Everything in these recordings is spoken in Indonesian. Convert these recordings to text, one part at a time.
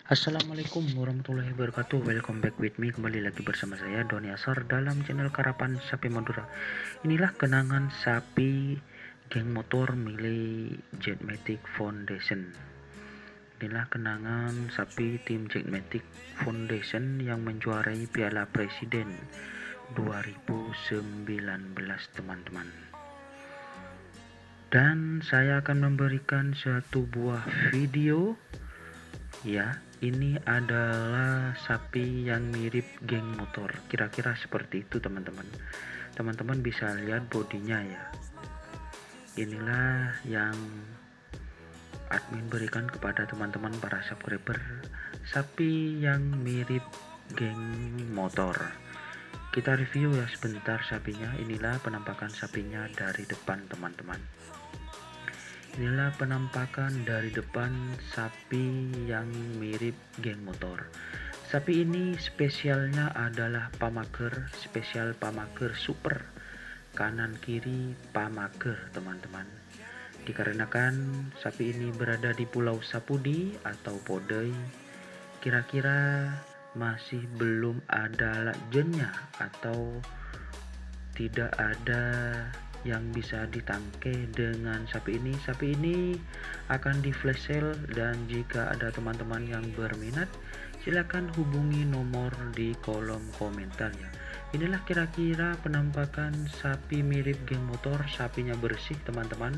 Assalamualaikum warahmatullahi wabarakatuh. Welcome back with me. Kembali lagi bersama saya Doni Asar dalam channel Karapan Sapi Madura. Inilah kenangan sapi geng motor milik Jetmatic Foundation. Inilah kenangan sapi tim Jetmatic Foundation yang menjuarai Piala Presiden 2019, teman-teman. Dan saya akan memberikan satu buah video. Ya, ini adalah sapi yang mirip geng motor, kira-kira seperti itu, teman-teman. Teman-teman bisa lihat bodinya ya. Inilah yang admin berikan kepada teman-teman para subscriber, sapi yang mirip geng motor. Kita review ya sebentar sapinya. Inilah penampakan sapinya dari depan, teman-teman. Inilah penampakan dari depan sapi yang mirip geng motor. Sapi ini spesialnya adalah pamager, spesial pamager super. Kanan kiri pamager, teman-teman. Dikarenakan sapi ini berada di Pulau Sapudi atau Podai, kira-kira masih belum ada lakjennya atau tidak ada yang bisa ditangke dengan sapi ini. Sapi ini akan di flash sale, dan jika ada teman-teman yang berminat silakan hubungi nomor di kolom komentar ya. Inilah kira-kira penampakan sapi mirip geng motor. Sapinya bersih, teman-teman,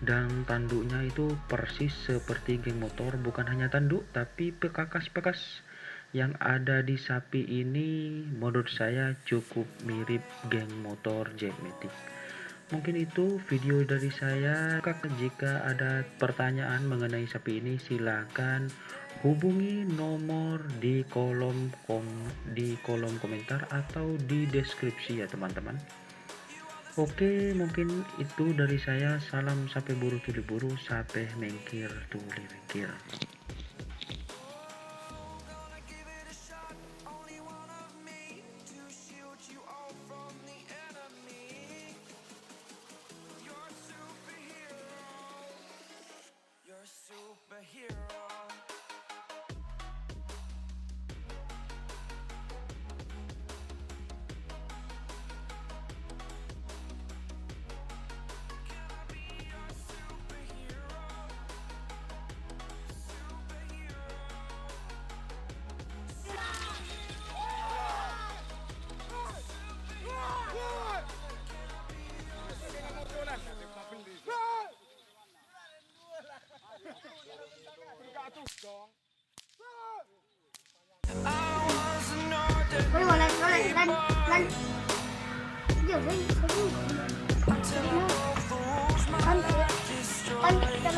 dan tanduknya itu persis seperti geng motor. Bukan hanya tanduk tapi pekas-pekas yang ada di sapi ini menurut saya cukup mirip geng motor Jetmatic. Mungkin itu video dari saya. Jika ada pertanyaan mengenai sapi ini silakan hubungi nomor di kolom komentar atau di deskripsi ya, teman-teman. Oke, mungkin itu dari saya. Salam sapi buru tuli buru, sape mengkir tuli mengkir. Superhero. Kan kita